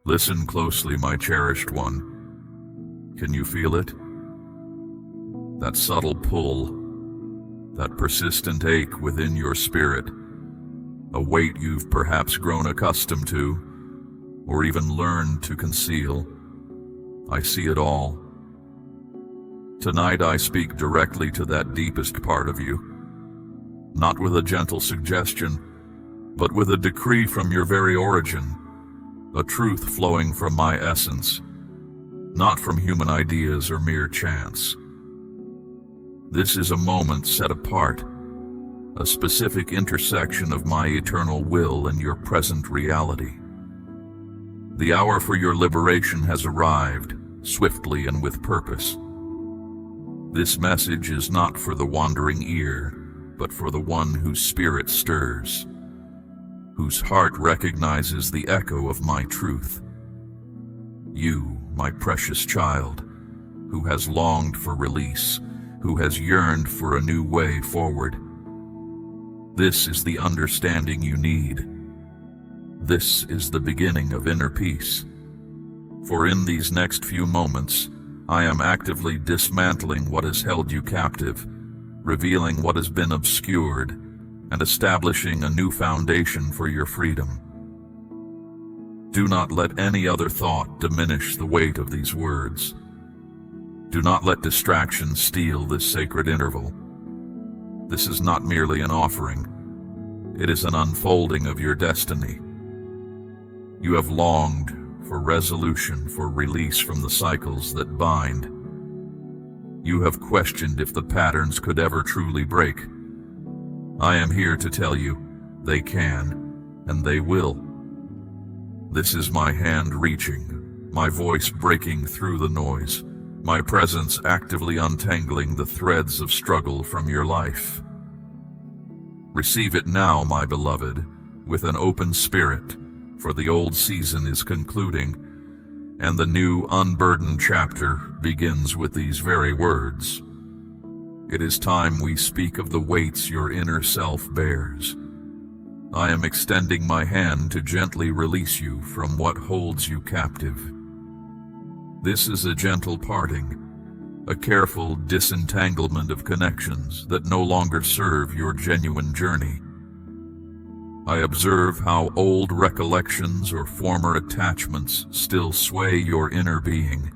Listen closely, my cherished one. Can you feel it? That subtle pull, that persistent ache within your spirit, a weight you've perhaps grown accustomed to, or even learned to conceal. I see it all. Tonight I speak directly to that deepest part of you, not with a gentle suggestion, but with a decree from your very origin, a truth flowing from my essence, not from human ideas or mere chance. This is a moment set apart, a specific intersection of my eternal will and your present reality. The hour for your liberation has arrived, swiftly and with purpose. This message is not for the wandering ear, but for the one whose spirit stirs, whose heart recognizes the echo of my truth. You, my precious child, who has longed for release, who has yearned for a new way forward. This is the understanding you need. This is the beginning of inner peace. For in these next few moments, I am actively dismantling what has held you captive, revealing what has been obscured, and establishing a new foundation for your freedom. Do not let any other thought diminish the weight of these words. Do not let distraction steal this sacred interval. This is not merely an offering. It is an unfolding of your destiny. You have longed for resolution, for release from the cycles that bind. You have questioned if the patterns could ever truly break. I am here to tell you, they can, and they will. This is my hand reaching, my voice breaking through the noise, my presence actively untangling the threads of struggle from your life. Receive it now, my beloved, with an open spirit, for the old season is concluding, and the new unburdened chapter begins with these very words. It is time we speak of the weights your inner self bears. I am extending my hand to gently release you from what holds you captive. This is a gentle parting, a careful disentanglement of connections that no longer serve your genuine journey. I observe how old recollections or former attachments still sway your inner being,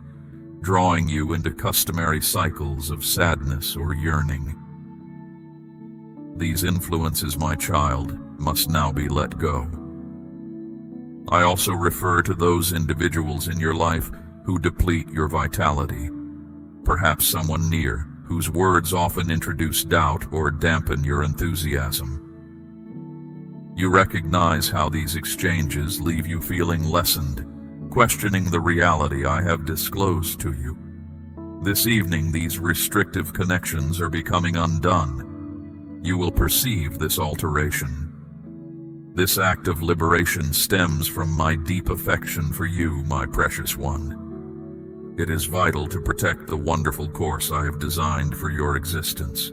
drawing you into customary cycles of sadness or yearning. These influences, my child, must now be let go. I also refer to those individuals in your life who deplete your vitality, perhaps someone near whose words often introduce doubt or dampen your enthusiasm. You recognize how these exchanges leave you feeling lessened, questioning the reality I have disclosed to you. This evening, these restrictive connections are becoming undone. You will perceive this alteration. This act of liberation stems from my deep affection for you, my precious one. It is vital to protect the wonderful course I have designed for your existence.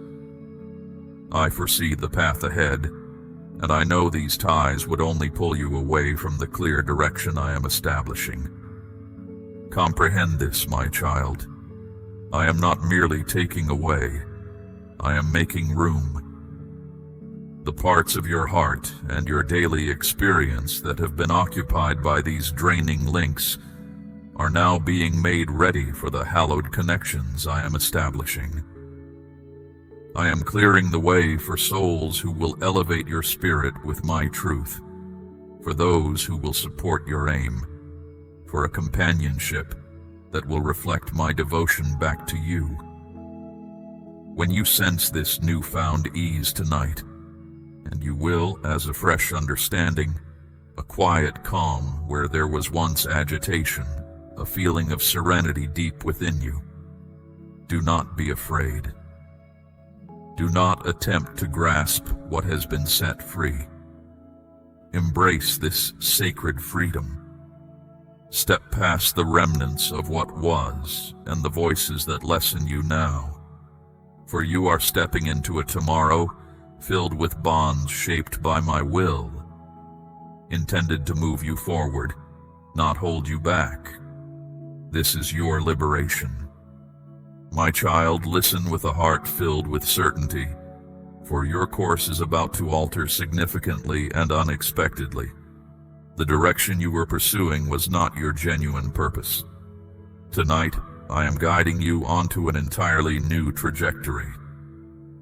I foresee the path ahead, and I know these ties would only pull you away from the clear direction I am establishing. Comprehend this, my child. I am not merely taking away, I am making room. The parts of your heart and your daily experience that have been occupied by these draining links are now being made ready for the hallowed connections I am establishing. I am clearing the way for souls who will elevate your spirit with my truth, for those who will support your aim, for a companionship that will reflect my devotion back to you. When you sense this newfound ease tonight, and you will, as a fresh understanding, a quiet calm where there was once agitation, a feeling of serenity deep within you, do not be afraid. Do not attempt to grasp what has been set free. Embrace this sacred freedom. Step past the remnants of what was and the voices that lessen you now, for you are stepping into a tomorrow filled with bonds shaped by my will, intended to move you forward, not hold you back. This is your liberation. My child, listen with a heart filled with certainty, for your course is about to alter significantly and unexpectedly. The direction you were pursuing was not your genuine purpose. Tonight, I am guiding you onto an entirely new trajectory.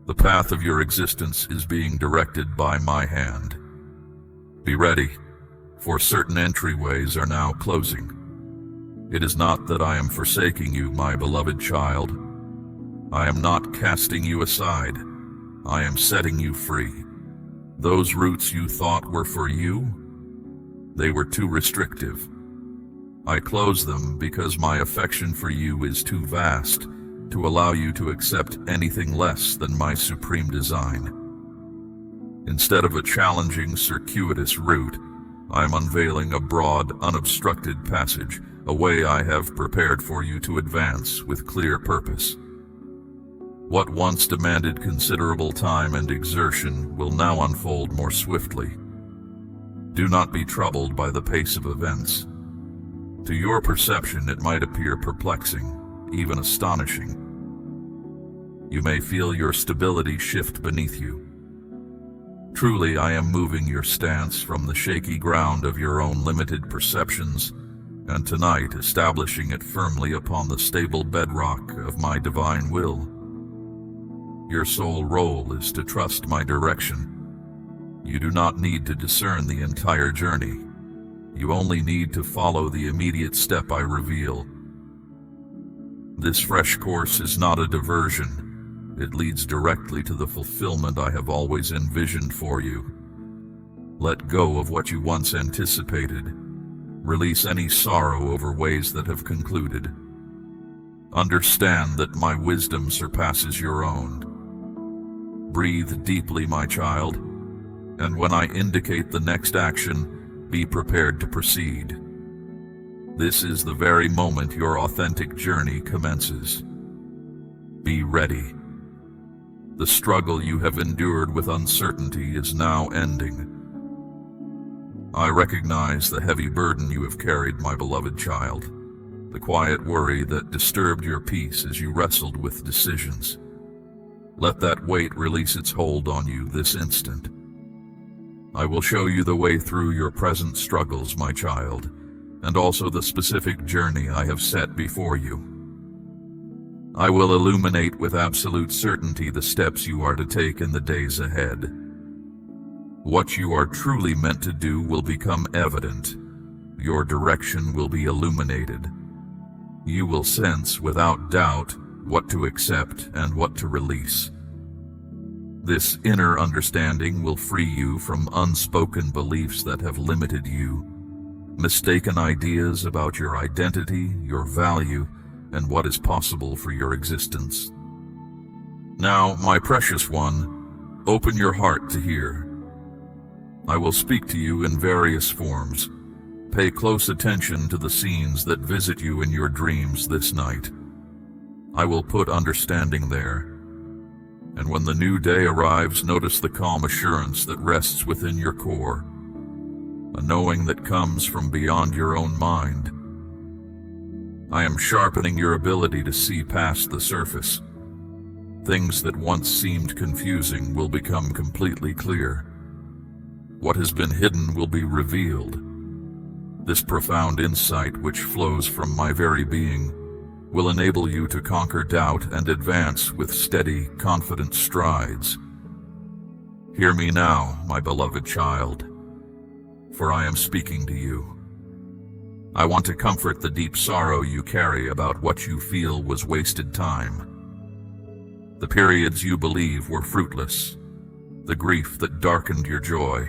The path of your existence is being directed by my hand. Be ready, for certain entryways are now closing. It is not that I am forsaking you, my beloved child. I am not casting you aside. I am setting you free. Those routes you thought were for you, they were too restrictive. I close them because my affection for you is too vast to allow you to accept anything less than my supreme design. Instead of a challenging, circuitous route, I am unveiling a broad, unobstructed passage, a way I have prepared for you to advance with clear purpose. What once demanded considerable time and exertion will now unfold more swiftly. Do not be troubled by the pace of events. To your perception, it might appear perplexing, even astonishing. You may feel your stability shift beneath you. Truly, I am moving your stance from the shaky ground of your own limited perceptions, and tonight establishing it firmly upon the stable bedrock of my divine will. Your sole role is to trust my direction. You do not need to discern the entire journey. You only need to follow the immediate step I reveal. This fresh course is not a diversion. It leads directly to the fulfillment I have always envisioned for you. Let go of what you once anticipated. Release any sorrow over ways that have concluded. Understand that my wisdom surpasses your own. Breathe deeply, my child, and when I indicate the next action, be prepared to proceed. This is the very moment your authentic journey commences. Be ready. The struggle you have endured with uncertainty is now ending. I recognize the heavy burden you have carried, my beloved child, the quiet worry that disturbed your peace as you wrestled with decisions. Let that weight release its hold on you this instant. I will show you the way through your present struggles, my child, and also the specific journey I have set before you. I will illuminate with absolute certainty the steps you are to take in the days ahead. What you are truly meant to do will become evident. Your direction will be illuminated. You will sense without doubt what to accept and what to release. This inner understanding will free you from unspoken beliefs that have limited you, mistaken ideas about your identity, your value, and what is possible for your existence. Now, my precious one, open your heart to hear. I will speak to you in various forms. Pay close attention to the scenes that visit you in your dreams this night. I will put understanding there. And when the new day arrives, notice the calm assurance that rests within your core, a knowing that comes from beyond your own mind. I am sharpening your ability to see past the surface. Things that once seemed confusing will become completely clear. What has been hidden will be revealed. This profound insight, which flows from my very being, will enable you to conquer doubt and advance with steady, confident strides. Hear me now, my beloved child, for I am speaking to you. I want to comfort the deep sorrow you carry about what you feel was wasted time. The periods you believe were fruitless, the grief that darkened your joy,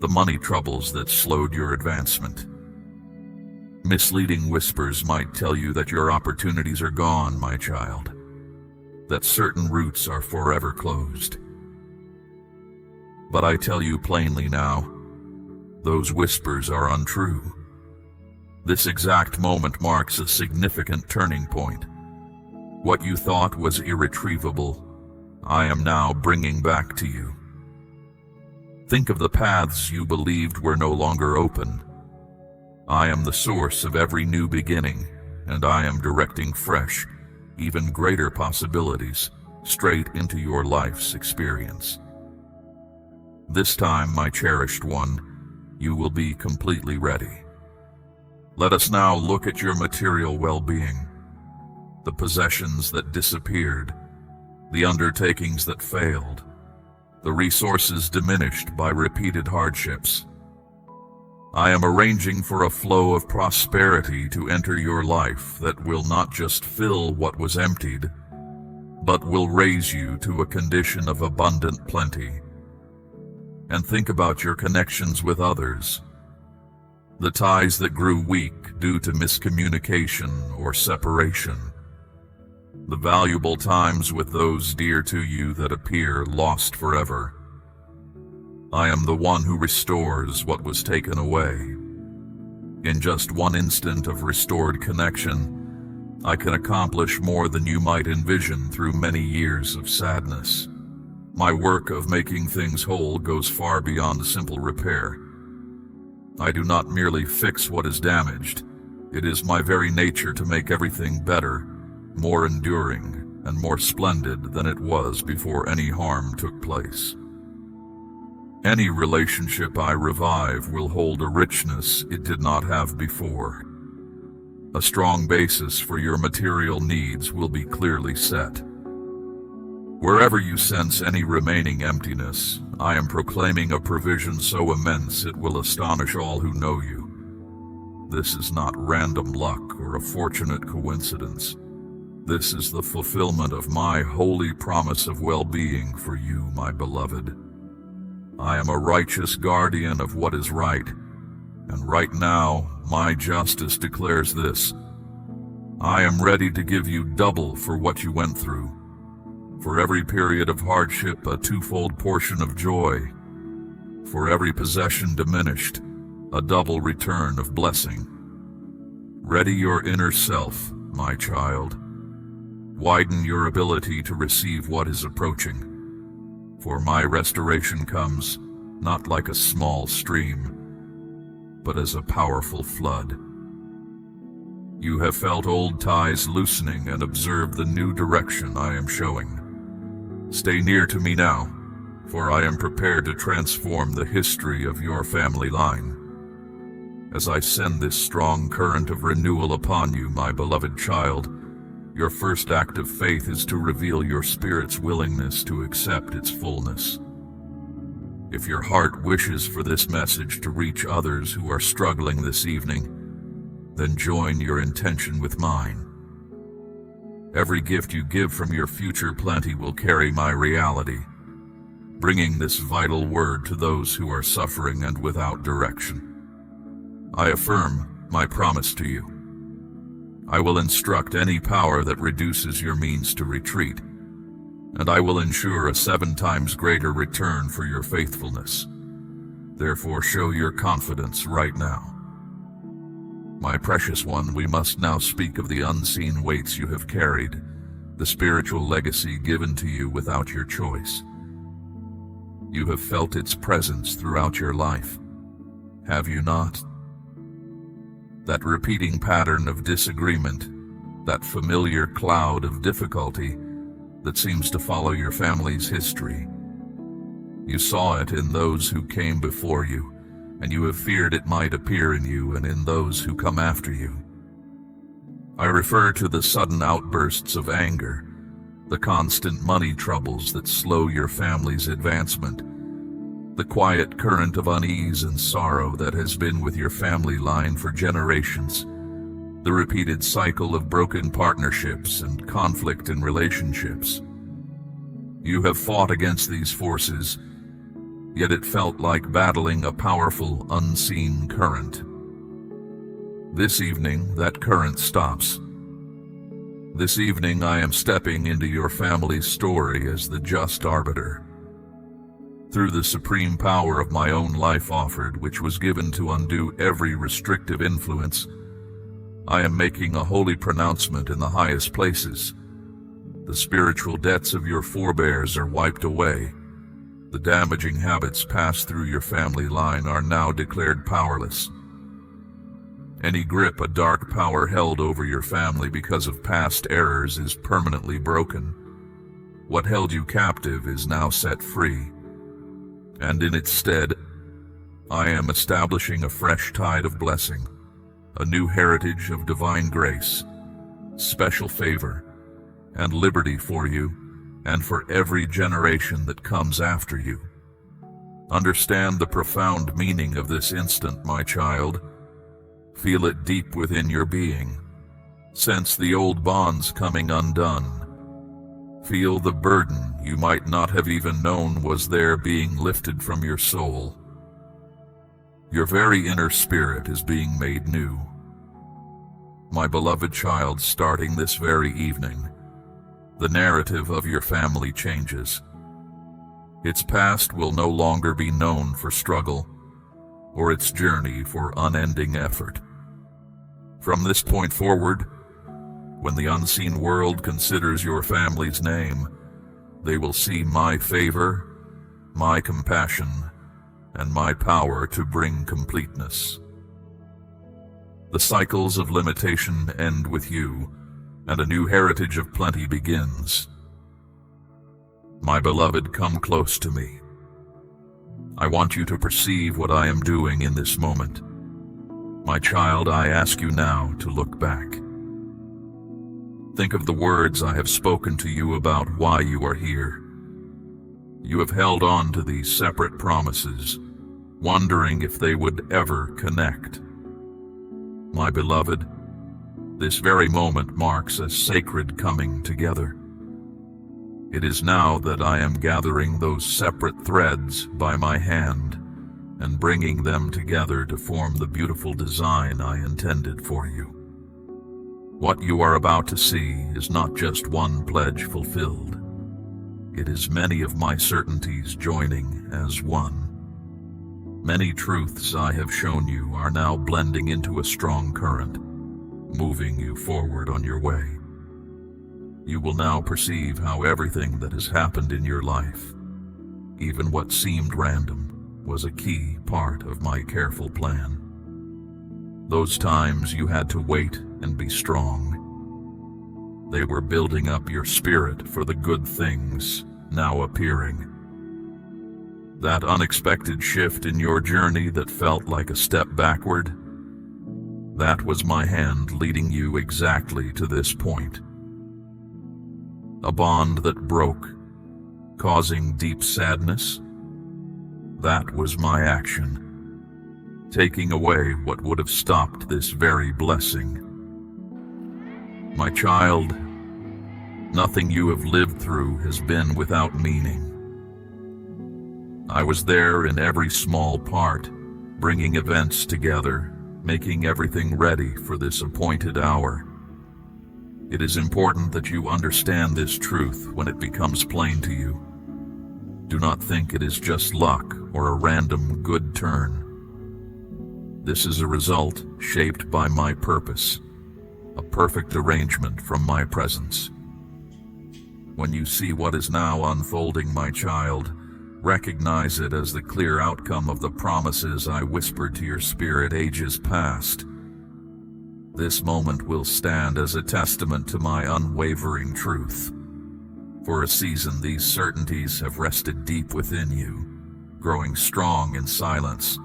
the money troubles that slowed your advancement. Misleading whispers might tell you that your opportunities are gone, my child, that certain routes are forever closed. But I tell you plainly now, those whispers are untrue. This exact moment marks a significant turning point. What you thought was irretrievable, I am now bringing back to you. Think of the paths you believed were no longer open. I am the source of every new beginning, and I am directing fresh, even greater possibilities straight into your life's experience. This time, my cherished one, you will be completely ready. Let us now look at your material well-being, the possessions that disappeared, the undertakings that failed, the resources diminished by repeated hardships. I am arranging for a flow of prosperity to enter your life that will not just fill what was emptied, but will raise you to a condition of abundant plenty. And think about your connections with others, the ties that grew weak due to miscommunication or separation, the valuable times with those dear to you that appear lost forever. I am the one who restores what was taken away. In just one instant of restored connection, I can accomplish more than you might envision through many years of sadness. My work of making things whole goes far beyond simple repair. I do not merely fix what is damaged. It is my very nature to make everything better, more enduring, and more splendid than it was before any harm took place. Any relationship I revive will hold a richness it did not have before. A strong basis for your material needs will be clearly set. Wherever you sense any remaining emptiness, I am proclaiming a provision so immense it will astonish all who know you. This is not random luck or a fortunate coincidence. This is the fulfillment of my holy promise of well-being for you, my beloved. I am a righteous guardian of what is right, and right now my justice declares this. I am ready to give you double for what you went through. For every period of hardship, a twofold portion of joy. For every possession diminished, a double return of blessing. Ready your inner self, my child. Widen your ability to receive what is approaching. For my restoration comes not like a small stream, but as a powerful flood. You have felt old ties loosening and observed the new direction I am showing. Stay near to me now, for I am prepared to transform the history of your family line. As I send this strong current of renewal upon you, my beloved child, your first act of faith is to reveal your spirit's willingness to accept its fullness. If your heart wishes for this message to reach others who are struggling this evening, then join your intention with mine. Every gift you give from your future plenty will carry my reality, bringing this vital word to those who are suffering and without direction. I affirm my promise to you. I will instruct any power that reduces your means to retreat, and I will ensure a 7 times greater return for your faithfulness. Therefore, show your confidence right now. My precious one, we must now speak of the unseen weights you have carried, the spiritual legacy given to you without your choice. You have felt its presence throughout your life, have you not? That repeating pattern of disagreement, that familiar cloud of difficulty that seems to follow your family's history. You saw it in those who came before you, and you have feared it might appear in you and in those who come after you. I refer to the sudden outbursts of anger, the constant money troubles that slow your family's advancement, the quiet current of unease and sorrow that has been with your family line for generations, the repeated cycle of broken partnerships and conflict in relationships. You have fought against these forces, yet it felt like battling a powerful, unseen current. This evening, that current stops. This evening, I am stepping into your family's story as the just arbiter. Through the supreme power of my own life offered, which was given to undo every restrictive influence, I am making a holy pronouncement in the highest places. The spiritual debts of your forebears are wiped away. The damaging habits passed through your family line are now declared powerless. Any grip a dark power held over your family because of past errors is permanently broken. What held you captive is now set free, and in its stead, I am establishing a fresh tide of blessing, a new heritage of divine grace, special favor, and liberty for you and for every generation that comes after you. Understand the profound meaning of this instant, my child. Feel it deep within your being. Sense the old bonds coming undone. Feel the burden you might not have even known was there being lifted from your soul. Your very inner spirit is being made new. My beloved child, starting this very evening, the narrative of your family changes. Its past will no longer be known for struggle, or its journey for unending effort. From this point forward, when the unseen world considers your family's name, they will see my favor, my compassion, and my power to bring completeness. The cycles of limitation end with you, and a new heritage of plenty begins. My beloved, come close to me. I want you to perceive what I am doing in this moment. My child, I ask you now to look back. Think of the words I have spoken to you about why you are here. You have held on to these separate promises, wondering if they would ever connect. My beloved, this very moment marks a sacred coming together. It is now that I am gathering those separate threads by my hand and bringing them together to form the beautiful design I intended for you. What you are about to see is not just one pledge fulfilled. It is many of my certainties joining as one. Many truths I have shown you are now blending into a strong current, moving you forward on your way. You will now perceive how everything that has happened in your life, even what seemed random, was a key part of my careful plan. Those times you had to wait and be strong. They were building up your spirit for the good things now appearing. That unexpected shift in your journey that felt like a step backward, that was my hand leading you exactly to this point. A bond that broke, causing deep sadness, that was my action, taking away what would have stopped this very blessing. My child, nothing you have lived through has been without meaning. I was there in every small part, bringing events together, making everything ready for this appointed hour. It is important that you understand this truth when it becomes plain to you. Do not think it is just luck or a random good turn. This is a result shaped by my purpose, a perfect arrangement from my presence. When you see what is now unfolding, my child, recognize it as the clear outcome of the promises I whispered to your spirit ages past. This moment will stand as a testament to my unwavering truth. For a season, these certainties have rested deep within you, growing strong in silence.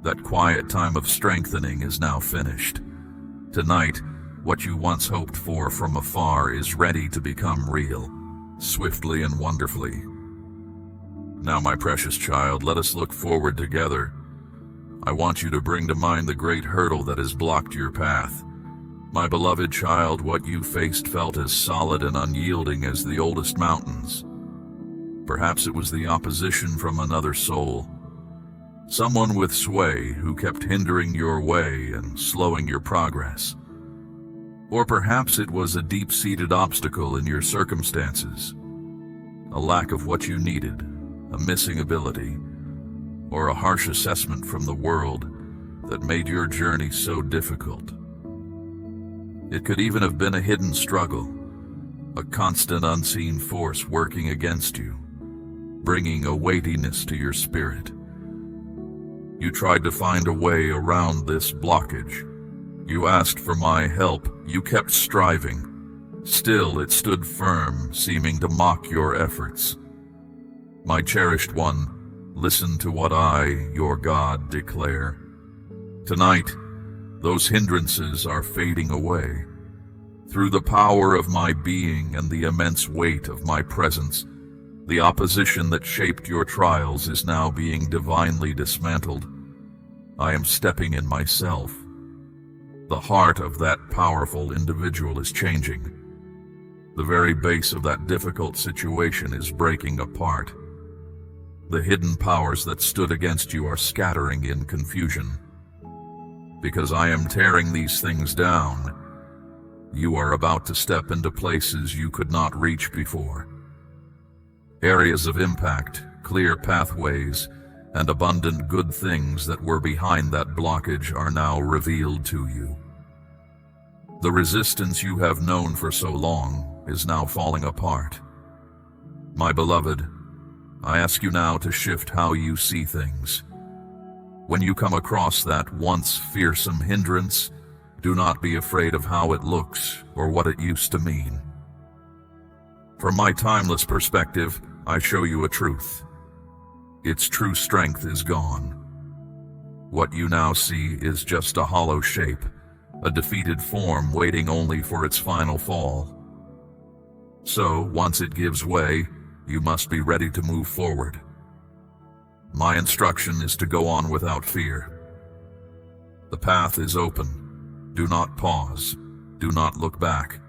That quiet time of strengthening is now finished. Tonight, what you once hoped for from afar is ready to become real, swiftly and wonderfully. Now, my precious child, let us look forward together. I want you to bring to mind the great hurdle that has blocked your path. My beloved child, what you faced felt as solid and unyielding as the oldest mountains. Perhaps it was the opposition from another soul, someone with sway who kept hindering your way and slowing your progress. Or perhaps it was a deep-seated obstacle in your circumstances, a lack of what you needed, a missing ability, or a harsh assessment from the world that made your journey so difficult. It could even have been a hidden struggle, a constant unseen force working against you, bringing a weightiness to your spirit. You tried to find a way around this blockage, You asked for my help, you kept striving. Still it stood firm, seeming to mock your efforts. My cherished one, listen to what I, your God, declare. Tonight, those hindrances are fading away. Through the power of my being and the immense weight of my presence, the opposition that shaped your trials is now being divinely dismantled. I am stepping in myself. The heart of that powerful individual is changing. The very base of that difficult situation is breaking apart. The hidden powers that stood against you are scattering in confusion. Because I am tearing these things down, you are about to step into places you could not reach before. Areas of impact, clear pathways, and abundant good things that were behind that blockage are now revealed to you. The resistance you have known for so long is now falling apart. My beloved, I ask you now to shift how you see things. When you come across that once fearsome hindrance, do not be afraid of how it looks or what it used to mean. From my timeless perspective, I show you a truth. Its true strength is gone. What you now see is just a hollow shape, a defeated form waiting only for its final fall. So, once it gives way, you must be ready to move forward. My instruction is to go on without fear. The path is open. Do not pause. Do not look back.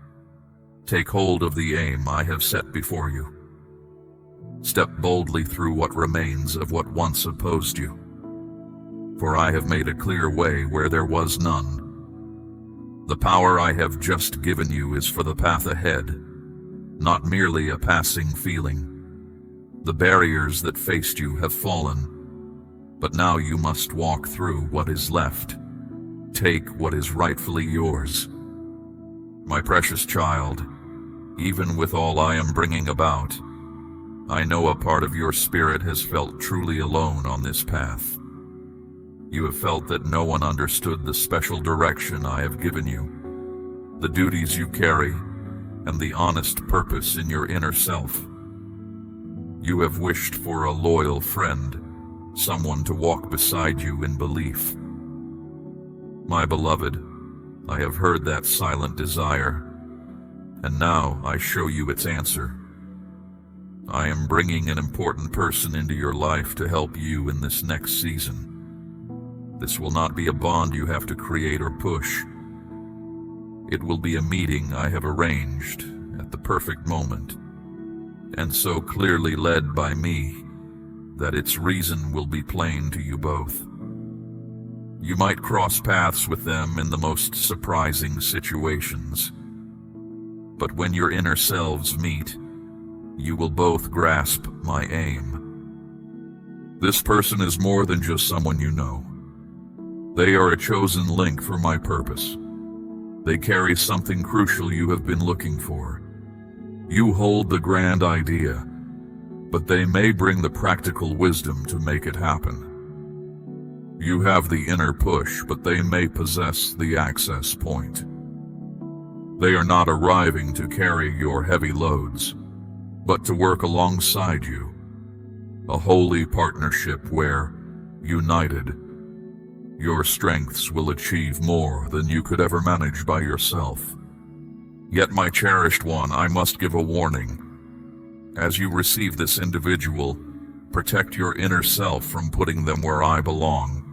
Take hold of the aim I have set before you. Step boldly through what remains of what once opposed you. For I have made a clear way where there was none. The power I have just given you is for the path ahead, not merely a passing feeling. The barriers that faced you have fallen, but now you must walk through what is left. Take what is rightfully yours. My precious child, even with all I am bringing about, I know a part of your spirit has felt truly alone on this path. You have felt that no one understood the special direction I have given you, the duties you carry, and the honest purpose in your inner self. You have wished for a loyal friend, someone to walk beside you in belief. My beloved, I have heard that silent desire, and now I show you its answer. I am bringing an important person into your life to help you in this next season. This will not be a bond you have to create or push. It will be a meeting I have arranged at the perfect moment, and so clearly led by me that its reason will be plain to you both. You might cross paths with them in the most surprising situations, but when your inner selves meet, you will both grasp my aim. This person is more than just someone you know. They are a chosen link for my purpose. They carry something crucial you have been looking for. You hold the grand idea, but they may bring the practical wisdom to make it happen. You have the inner push, but they may possess the access point. They are not arriving to carry your heavy loads, but to work alongside you. A holy partnership where, united, your strengths will achieve more than you could ever manage by yourself. Yet, my cherished one, I must give a warning. As you receive this individual, protect your inner self from putting them where I belong.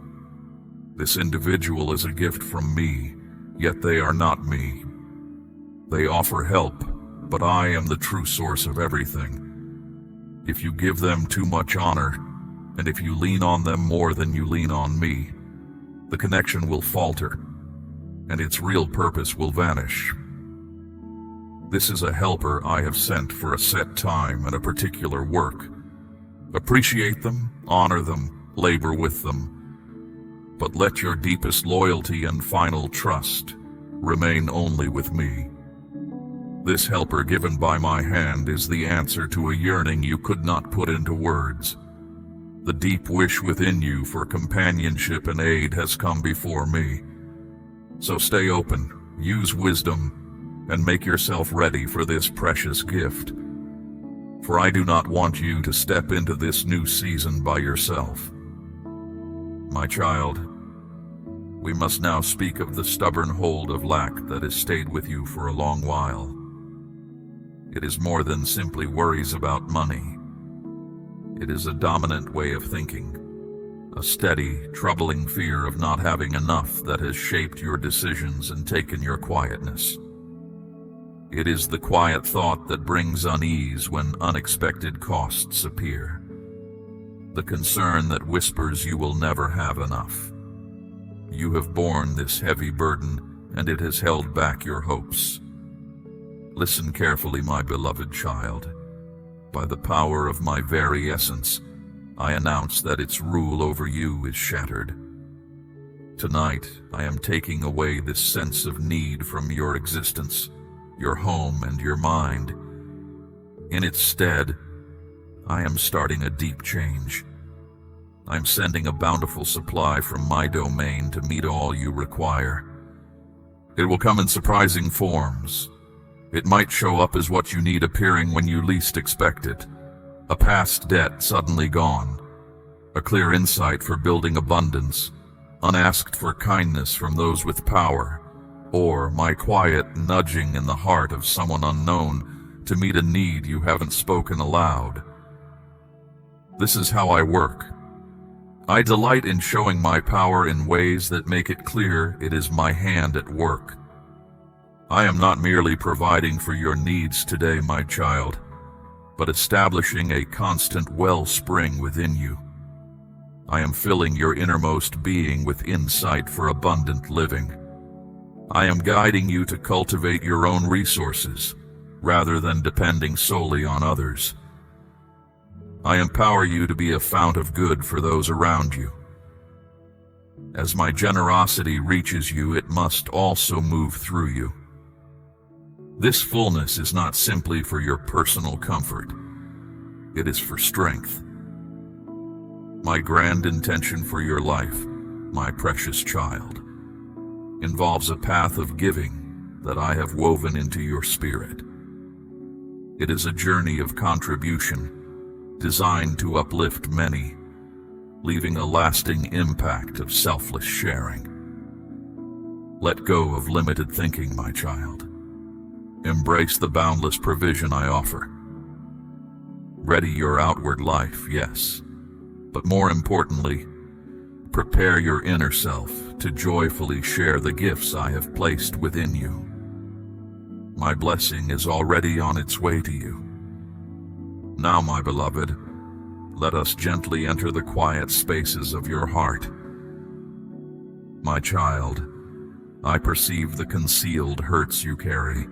This individual is a gift from me, yet they are not me. They offer help, but I am the true source of everything. If you give them too much honor, and if you lean on them more than you lean on me, the connection will falter, and its real purpose will vanish. This is a helper I have sent for a set time and a particular work. Appreciate them, honor them, labor with them, but let your deepest loyalty and final trust remain only with me. This helper given by my hand is the answer to a yearning you could not put into words. The deep wish within you for companionship and aid has come before me. So stay open, use wisdom, and make yourself ready for this precious gift. For I do not want you to step into this new season by yourself. My child, we must now speak of the stubborn hold of lack that has stayed with you for a long while. It is more than simply worries about money. It is a dominant way of thinking, a steady, troubling fear of not having enough that has shaped your decisions and taken your quietness. It is the quiet thought that brings unease when unexpected costs appear. The concern that whispers you will never have enough. You have borne this heavy burden, and it has held back your hopes. Listen carefully, my beloved child. By the power of my very essence, I announce that its rule over you is shattered. Tonight, I am taking away this sense of need from your existence, your home, and your mind. In its stead, I am starting a deep change. I'm sending a bountiful supply from my domain to meet all you require. It will come in surprising forms. It might show up as what you need appearing when you least expect it. A past debt suddenly gone. A clear insight for building abundance. Unasked for kindness from those with power. Or my quiet nudging in the heart of someone unknown to meet a need you haven't spoken aloud. This is how I work. I delight in showing my power in ways that make it clear it is my hand at work. I am not merely providing for your needs today, my child, but establishing a constant wellspring within you. I am filling your innermost being with insight for abundant living. I am guiding you to cultivate your own resources, rather than depending solely on others. I empower you to be a fount of good for those around you. As my generosity reaches you, it must also move through you. This fullness is not simply for your personal comfort. It is for strength. My grand intention for your life, my precious child, involves a path of giving that I have woven into your spirit. It is a journey of contribution, designed to uplift many, leaving a lasting impact of selfless sharing. Let go of limited thinking, my child. Embrace the boundless provision I offer. Ready your outward life, yes, but more importantly, prepare your inner self to joyfully share the gifts I have placed within you. My blessing is already on its way to you. Now, my beloved, let us gently enter the quiet spaces of your heart. My child, I perceive the concealed hurts you carry,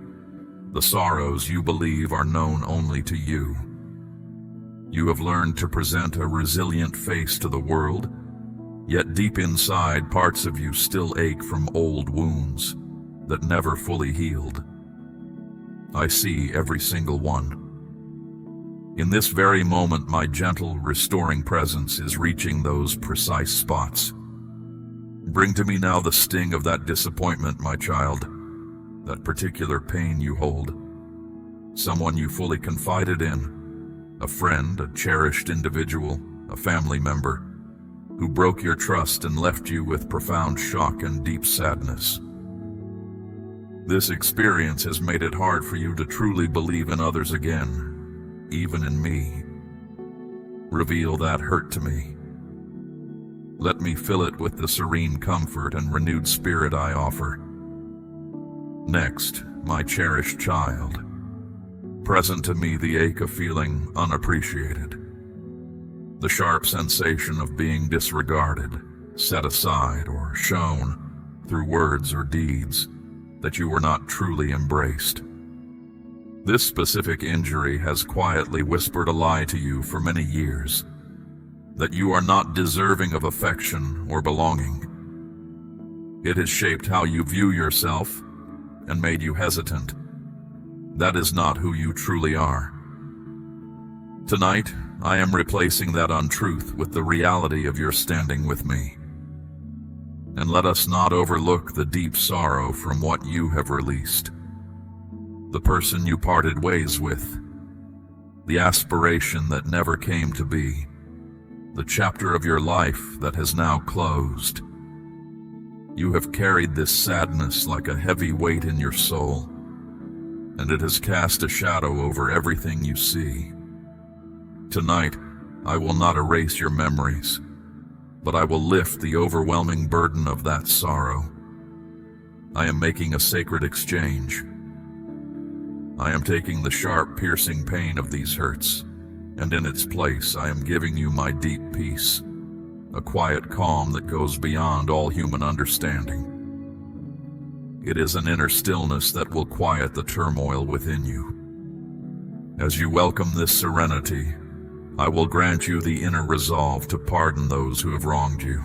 the sorrows you believe are known only to you. You have learned to present a resilient face to the world, yet deep inside, parts of you still ache from old wounds that never fully healed. I see every single one. In this very moment, my gentle, restoring presence is reaching those precise spots. Bring to me now the sting of that disappointment, my child, that particular pain you hold. Someone you fully confided in, a friend, a cherished individual, a family member, who broke your trust and left you with profound shock and deep sadness. This experience has made it hard for you to truly believe in others again, even in me. Reveal that hurt to me. Let me fill it with the serene comfort and renewed spirit I offer. Next, my cherished child, present to me the ache of feeling unappreciated, the sharp sensation of being disregarded, set aside, or shown through words or deeds that you were not truly embraced. This specific injury has quietly whispered a lie to you for many years, that you are not deserving of affection or belonging. It has shaped how you view yourself and made you hesitant. That is not who you truly are. Tonight, I am replacing that untruth with the reality of your standing with me. And let us not overlook the deep sorrow from what you have released. The person you parted ways with, the aspiration that never came to be, the chapter of your life that has now closed. You have carried this sadness like a heavy weight in your soul, and it has cast a shadow over everything you see. Tonight, I will not erase your memories, but I will lift the overwhelming burden of that sorrow. I am making a sacred exchange. I am taking the sharp, piercing pain of these hurts, and in its place I am giving you my deep peace, a quiet calm that goes beyond all human understanding. It is an inner stillness that will quiet the turmoil within you. As you welcome this serenity, I will grant you the inner resolve to pardon those who have wronged you.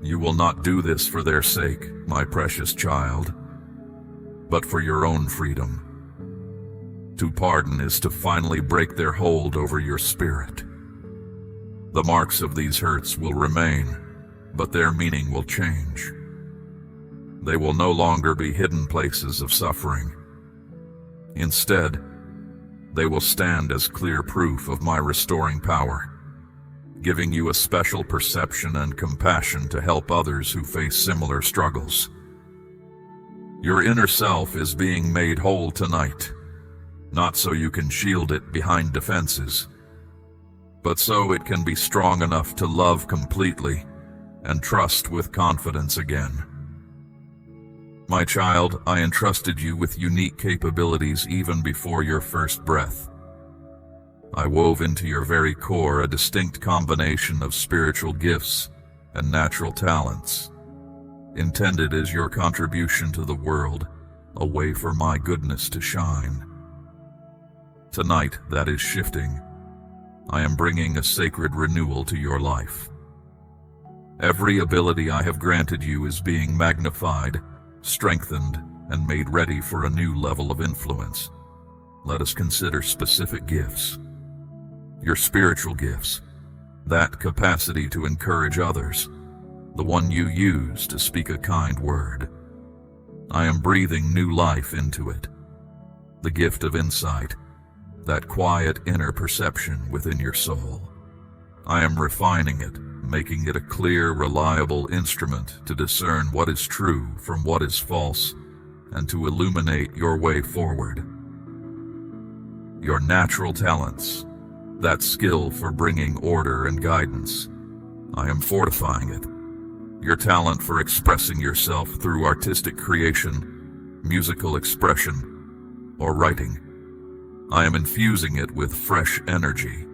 You will not do this for their sake, my precious child, but for your own freedom. To pardon is to finally break their hold over your spirit. The marks of these hurts will remain, but their meaning will change. They will no longer be hidden places of suffering. Instead, they will stand as clear proof of my restoring power, giving you a special perception and compassion to help others who face similar struggles. Your inner self is being made whole tonight, not so you can shield it behind defenses, but so it can be strong enough to love completely and trust with confidence again. My child, I entrusted you with unique capabilities even before your first breath. I wove into your very core a distinct combination of spiritual gifts and natural talents, intended as your contribution to the world, a way for my goodness to shine. Tonight, that is shifting. I am bringing a sacred renewal to your life. Every ability I have granted you is being magnified, strengthened, and made ready for a new level of influence. Let us consider specific gifts. Your spiritual gifts, that capacity to encourage others, the one you use to speak a kind word. I am breathing new life into it. The gift of insight, that quiet inner perception within your soul. I am refining it, making it a clear, reliable instrument to discern what is true from what is false, and to illuminate your way forward. Your natural talents, that skill for bringing order and guidance, I am fortifying it. Your talent for expressing yourself through artistic creation, musical expression, or writing, I am infusing it with fresh energy.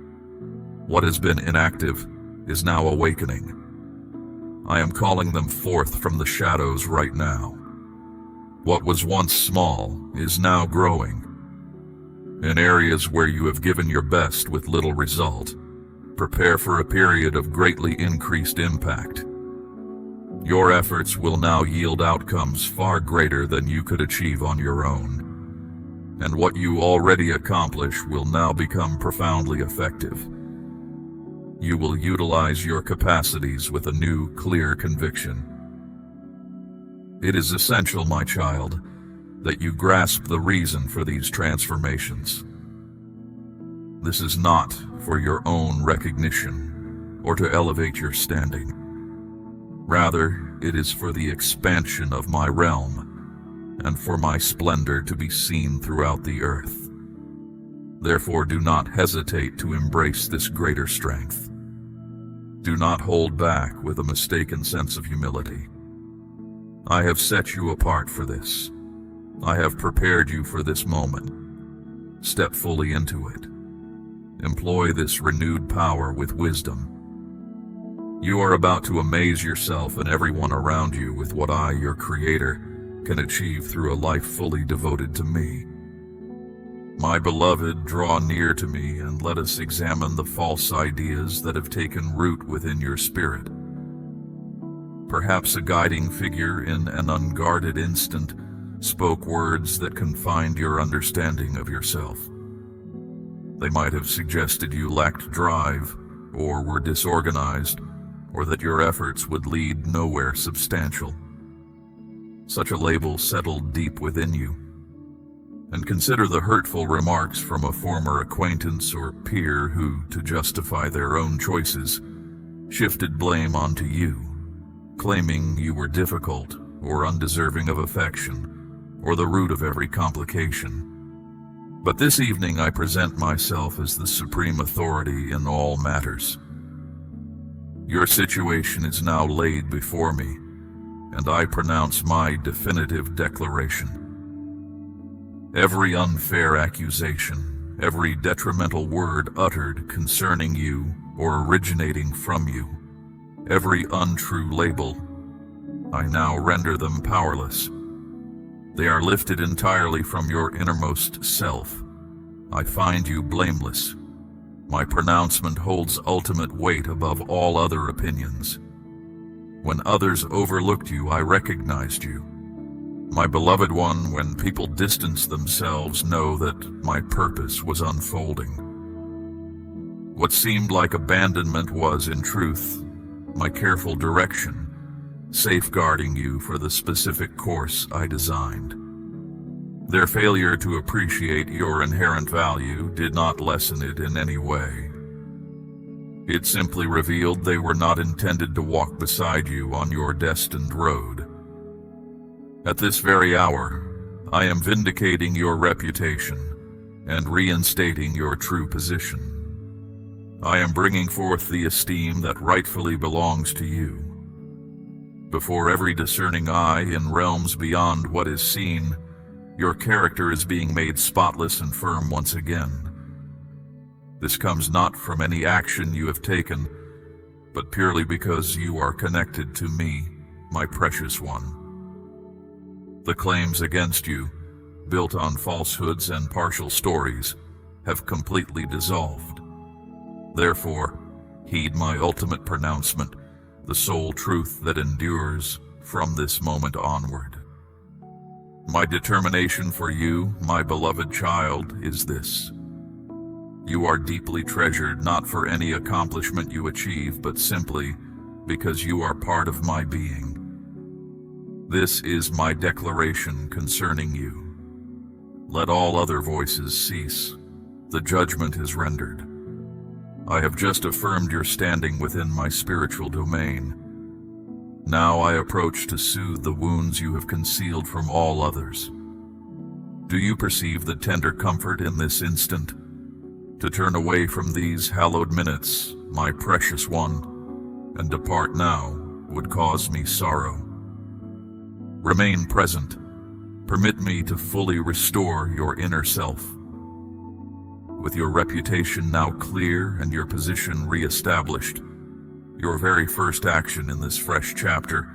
What has been inactive is now awakening. I am calling them forth from the shadows right now. What was once small is now growing. In areas where you have given your best with little result, prepare for a period of greatly increased impact. Your efforts will now yield outcomes far greater than you could achieve on your own. And what you already accomplish will now become profoundly effective. You will utilize your capacities with a new, clear conviction. It is essential, my child, that you grasp the reason for these transformations. This is not for your own recognition or to elevate your standing. Rather, it is for the expansion of my realm and for my splendor to be seen throughout the earth. Therefore, do not hesitate to embrace this greater strength. Do not hold back with a mistaken sense of humility. I have set you apart for this. I have prepared you for this moment. Step fully into it. Employ this renewed power with wisdom. You are about to amaze yourself and everyone around you with what I, your Creator, can achieve through a life fully devoted to me. My beloved, draw near to me and let us examine the false ideas that have taken root within your spirit. Perhaps a guiding figure in an unguarded instant spoke words that confined your understanding of yourself. They might have suggested you lacked drive or were disorganized, or that your efforts would lead nowhere substantial. Such a label settled deep within you. And consider the hurtful remarks from a former acquaintance or peer who, to justify their own choices, shifted blame onto you, claiming you were difficult or undeserving of affection, or the root of every complication. But this evening I present myself as the supreme authority in all matters. Your situation is now laid before me, and I pronounce my definitive declaration. Every unfair accusation, every detrimental word uttered concerning you or originating from you, every untrue label, I now render them powerless. They are lifted entirely from your innermost self. I find you blameless. My pronouncement holds ultimate weight above all other opinions. When others overlooked you, I recognized you. My beloved one, when people distance themselves, know that my purpose was unfolding. What seemed like abandonment was, in truth, my careful direction, safeguarding you for the specific course I designed. Their failure to appreciate your inherent value did not lessen it in any way. It simply revealed they were not intended to walk beside you on your destined road. At this very hour, I am vindicating your reputation and reinstating your true position. I am bringing forth the esteem that rightfully belongs to you. Before every discerning eye in realms beyond what is seen, your character is being made spotless and firm once again. This comes not from any action you have taken, but purely because you are connected to me, my precious one. The claims against you, built on falsehoods and partial stories, have completely dissolved. Therefore, heed my ultimate pronouncement, the sole truth that endures from this moment onward. My determination for you, my beloved child, is this. You are deeply treasured not for any accomplishment you achieve, but simply because you are part of my being. This is my declaration concerning you. Let all other voices cease. The judgment is rendered. I have just affirmed your standing within my spiritual domain. Now I approach to soothe the wounds you have concealed from all others. Do you perceive the tender comfort in this instant? To turn away from these hallowed minutes, my precious one, and depart now would cause me sorrow. Remain present. Permit me to fully restore your inner self. With your reputation now clear and your position re-established, your very first action in this fresh chapter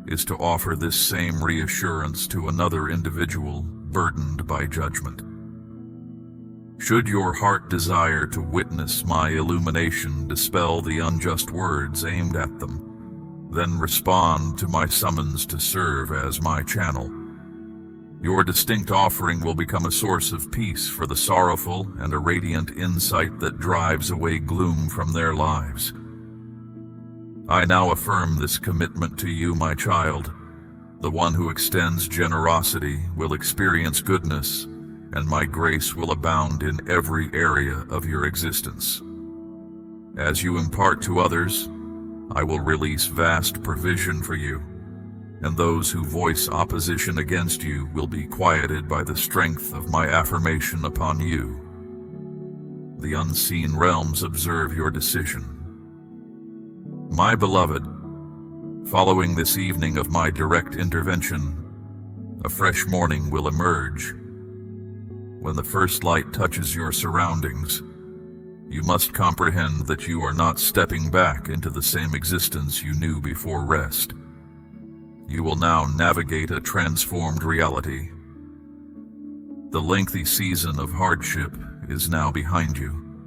is to offer this same reassurance to another individual burdened by judgment. Should your heart desire to witness my illumination dispel the unjust words aimed at them, then respond to my summons to serve as my channel. Your distinct offering will become a source of peace for the sorrowful and a radiant insight that drives away gloom from their lives. I now affirm this commitment to you, my child. The one who extends generosity will experience goodness, and my grace will abound in every area of your existence. As you impart to others, I will release vast provision for you, and those who voice opposition against you will be quieted by the strength of my affirmation upon you. The unseen realms observe your decision. My beloved, following this evening of my direct intervention, a fresh morning will emerge. When the first light touches your surroundings, you must comprehend that you are not stepping back into the same existence you knew before rest. You will now navigate a transformed reality. The lengthy season of hardship is now behind you.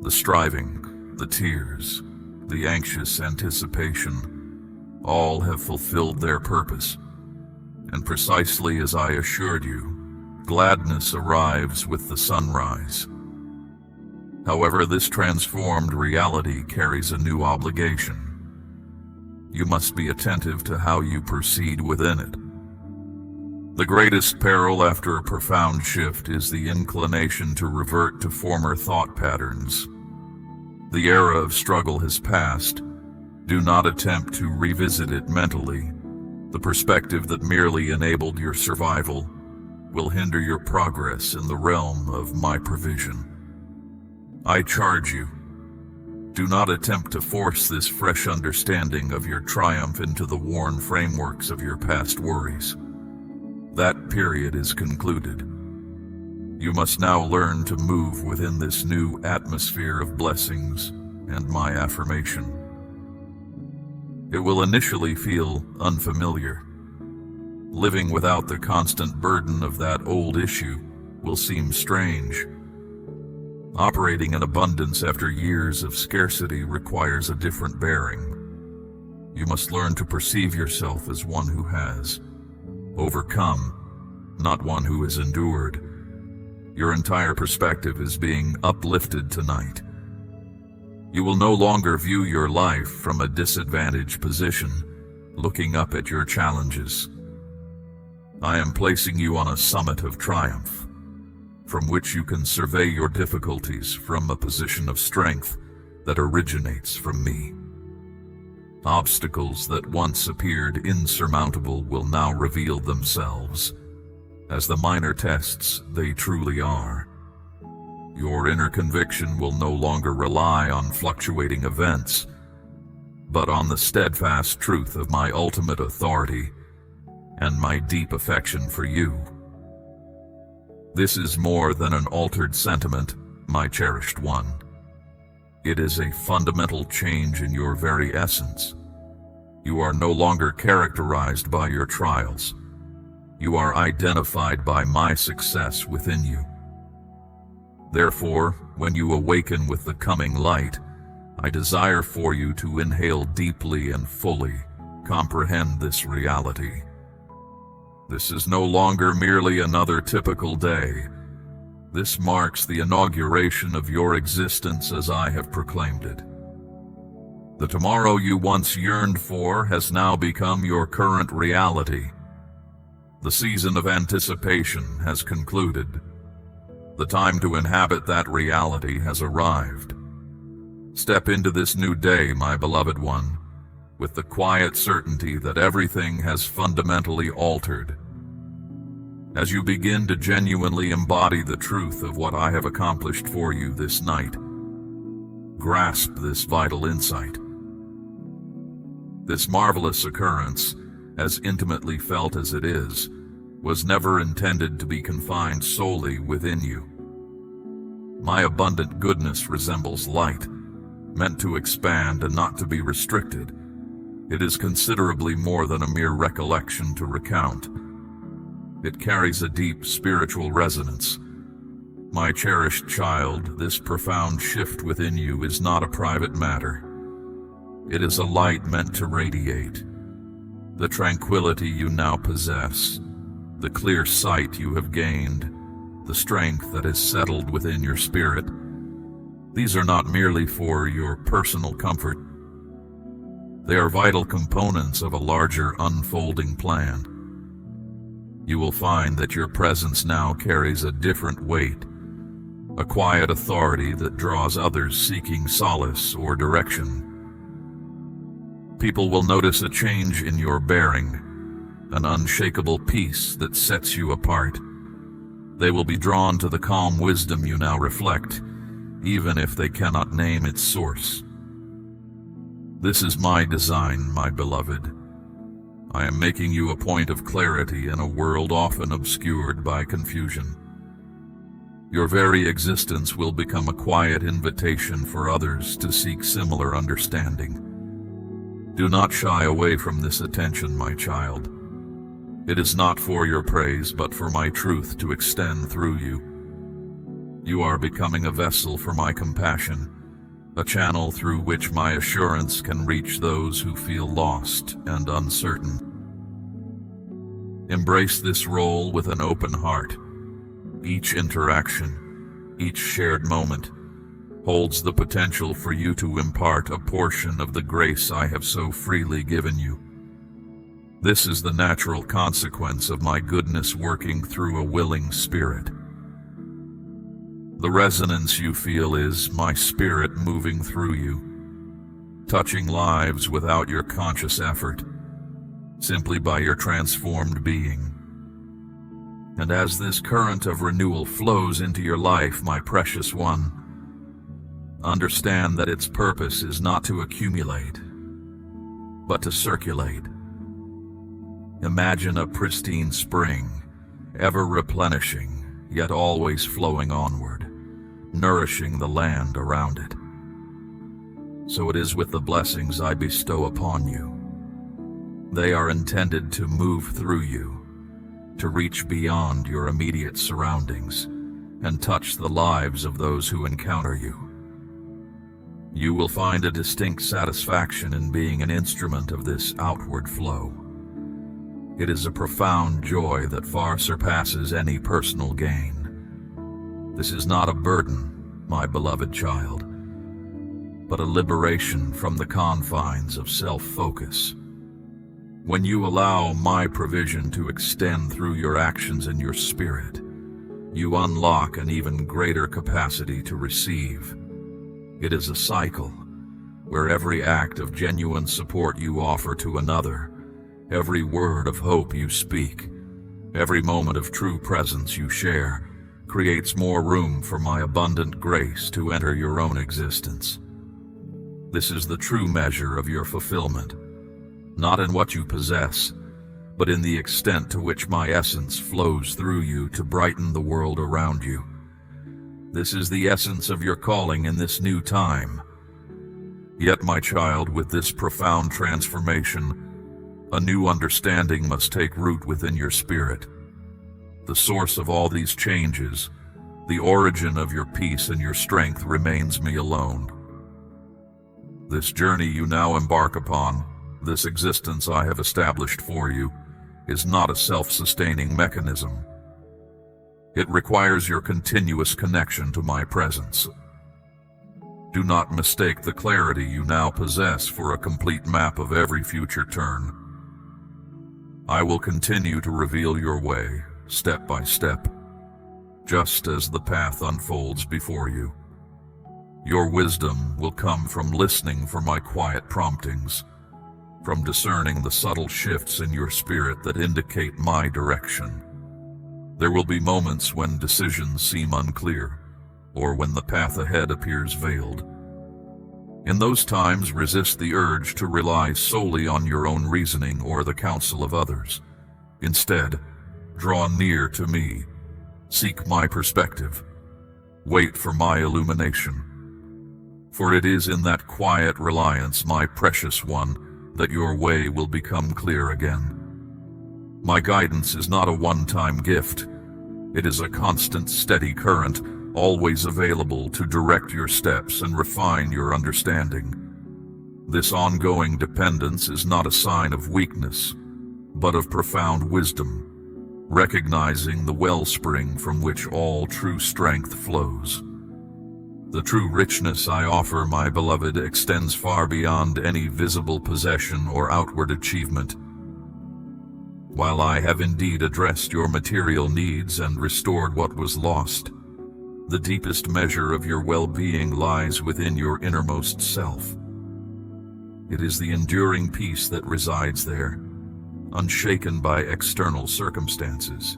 The striving, the tears, the anxious anticipation, all have fulfilled their purpose. And precisely as I assured you, gladness arrives with the sunrise. However, this transformed reality carries a new obligation. You must be attentive to how you proceed within it. The greatest peril after a profound shift is the inclination to revert to former thought patterns. The era of struggle has passed. Do not attempt to revisit it mentally. The perspective that merely enabled your survival will hinder your progress in the realm of my provision. I charge you, do not attempt to force this fresh understanding of your triumph into the worn frameworks of your past worries. That period is concluded. You must now learn to move within this new atmosphere of blessings and my affirmation. It will initially feel unfamiliar. Living without the constant burden of that old issue will seem strange. Operating in abundance after years of scarcity requires a different bearing. You must learn to perceive yourself as one who has overcome, not one who has endured. Your entire perspective is being uplifted tonight. You will no longer view your life from a disadvantaged position, looking up at your challenges. I am placing you on a summit of triumph, from which you can survey your difficulties from a position of strength that originates from me. Obstacles that once appeared insurmountable will now reveal themselves as the minor tests they truly are. Your inner conviction will no longer rely on fluctuating events, but on the steadfast truth of my ultimate authority and my deep affection for you. This is more than an altered sentiment, my cherished one. It is a fundamental change in your very essence. You are no longer characterized by your trials. You are identified by my success within you. Therefore, when you awaken with the coming light, I desire for you to inhale deeply and fully comprehend this reality. This is no longer merely another typical day. This marks the inauguration of your existence as I have proclaimed it. The tomorrow you once yearned for has now become your current reality. The season of anticipation has concluded. The time to inhabit that reality has arrived. Step into this new day, my beloved one, with the quiet certainty that everything has fundamentally altered. As you begin to genuinely embody the truth of what I have accomplished for you this night, grasp this vital insight. This marvelous occurrence, as intimately felt as it is, was never intended to be confined solely within you. My abundant goodness resembles light, meant to expand and not to be restricted. It is considerably more than a mere recollection to recount. It carries a deep spiritual resonance. My cherished child, this profound shift within you is not a private matter. It is a light meant to radiate. The tranquility you now possess, the clear sight you have gained, the strength that is settled within your spirit, these are not merely for your personal comfort. They are vital components of a larger unfolding plan. You will find that your presence now carries a different weight, a quiet authority that draws others seeking solace or direction. People will notice a change in your bearing, an unshakable peace that sets you apart. They will be drawn to the calm wisdom you now reflect, even if they cannot name its source. This is my design, my beloved. I am making you a point of clarity in a world often obscured by confusion. Your very existence will become a quiet invitation for others to seek similar understanding. Do not shy away from this attention, my child. It is not for your praise, but for my truth to extend through you. You are becoming a vessel for my compassion, a channel through which my assurance can reach those who feel lost and uncertain. Embrace this role with an open heart. Each interaction, each shared moment, holds the potential for you to impart a portion of the grace I have so freely given you. This is the natural consequence of my goodness working through a willing spirit. The resonance you feel is my spirit moving through you, touching lives without your conscious effort, simply by your transformed being. And as this current of renewal flows into your life, my precious one, understand that its purpose is not to accumulate, but to circulate. Imagine a pristine spring, ever replenishing, yet always flowing onward, nourishing the land around it. So it is with the blessings I bestow upon you. They are intended to move through you, to reach beyond your immediate surroundings, and touch the lives of those who encounter you. You will find a distinct satisfaction in being an instrument of this outward flow. It is a profound joy that far surpasses any personal gain. This is not a burden, my beloved child, but a liberation from the confines of self-focus. When you allow my provision to extend through your actions and your spirit, you unlock an even greater capacity to receive. It is a cycle where every act of genuine support you offer to another, every word of hope you speak, every moment of true presence you share, creates more room for my abundant grace to enter your own existence. This is the true measure of your fulfillment, not in what you possess, but in the extent to which my essence flows through you to brighten the world around you. This is the essence of your calling in this new time. Yet, my child, with this profound transformation, a new understanding must take root within your spirit. The source of all these changes, the origin of your peace and your strength, remains me alone. This journey you now embark upon, this existence I have established for you, is not a self-sustaining mechanism. It requires your continuous connection to my presence. Do not mistake the clarity you now possess for a complete map of every future turn. I will continue to reveal your way, step by step, just as the path unfolds before you. Your wisdom will come from listening for my quiet promptings, from discerning the subtle shifts in your spirit that indicate my direction. There will be moments when decisions seem unclear, or when the path ahead appears veiled. In those times, resist the urge to rely solely on your own reasoning or the counsel of others. Instead, draw near to me, seek my perspective, wait for my illumination. For it is in that quiet reliance, my precious one, that your way will become clear again. My guidance is not a one-time gift. It is a constant, steady current, always available to direct your steps and refine your understanding. This ongoing dependence is not a sign of weakness, but of profound wisdom, recognizing the wellspring from which all true strength flows. The true richness I offer, my beloved, extends far beyond any visible possession or outward achievement. While I have indeed addressed your material needs and restored what was lost, the deepest measure of your well-being lies within your innermost self. It is the enduring peace that resides there, unshaken by external circumstances.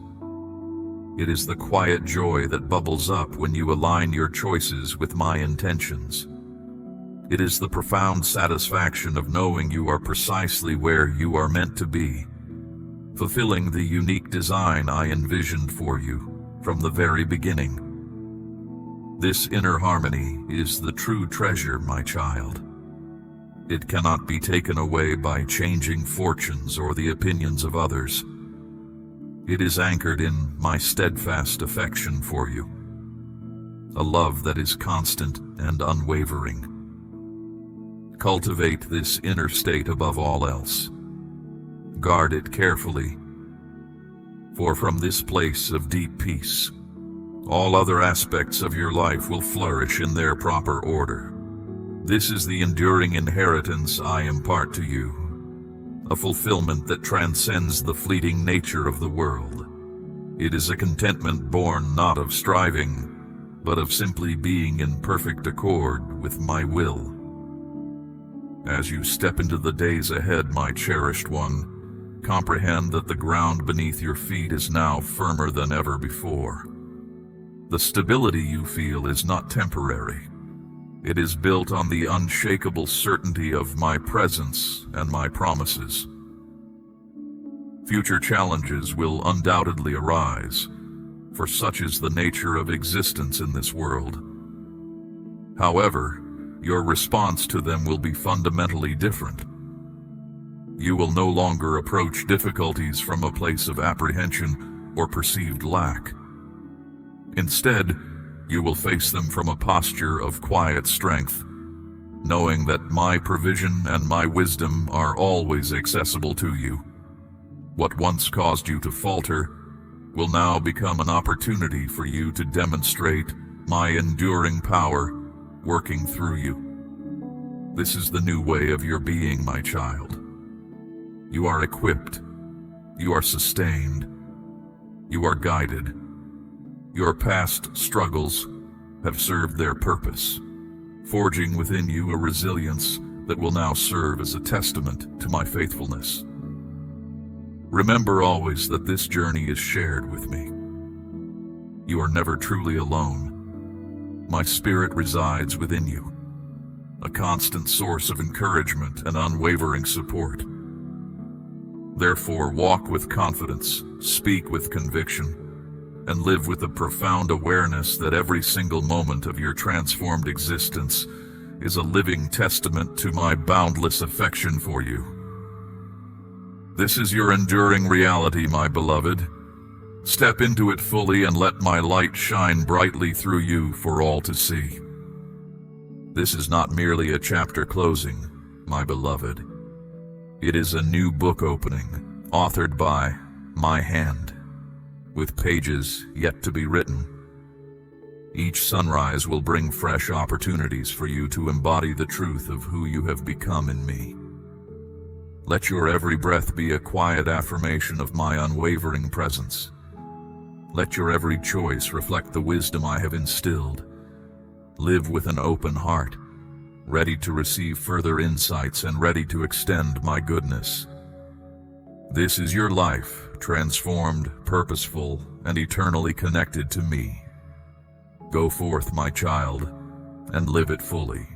It is the quiet joy that bubbles up when you align your choices with my intentions. It is the profound satisfaction of knowing you are precisely where you are meant to be, fulfilling the unique design I envisioned for you from the very beginning. This inner harmony is the true treasure, my child. It cannot be taken away by changing fortunes or the opinions of others. It is anchored in my steadfast affection for you, a love that is constant and unwavering. Cultivate this inner state above all else. Guard it carefully, for from this place of deep peace, All other aspects of your life will flourish in their proper order. This is the enduring inheritance I impart to you, a fulfillment that transcends the fleeting nature of the world. It is a contentment born not of striving, but of simply being in perfect accord with my will. As you step into the days ahead, my cherished one, comprehend that the ground beneath your feet is now firmer than ever before. The stability you feel is not temporary. It is built on the unshakable certainty of my presence and my promises. Future challenges will undoubtedly arise, for such is the nature of existence in this world. However, your response to them will be fundamentally different. You will no longer approach difficulties from a place of apprehension or perceived lack. Instead, you will face them from a posture of quiet strength, knowing that my provision and my wisdom are always accessible to you. What once caused you to falter will now become an opportunity for you to demonstrate my enduring power working through you. This is the new way of your being, my child. You are equipped, you are sustained, you are guided. Your past struggles have served their purpose, forging within you a resilience that will now serve as a testament to my faithfulness. Remember always that this journey is shared with me. You are never truly alone. My spirit resides within you, a constant source of encouragement and unwavering support. Therefore, walk with confidence, speak with conviction, and live with a profound awareness that every single moment of your transformed existence is a living testament to my boundless affection for you. This is your enduring reality, my beloved. Step into it fully and let my light shine brightly through you for all to see. This is not merely a chapter closing, my beloved. It is a new book opening, authored by my hand, with pages yet to be written. Each sunrise will bring fresh opportunities for you to embody the truth of who you have become in me. Let your every breath be a quiet affirmation of my unwavering presence. Let your every choice reflect the wisdom I have instilled. Live with an open heart, ready to receive further insights and ready to extend my goodness. This is your life, transformed, purposeful, and eternally connected to me. Go forth, my child, and live it fully.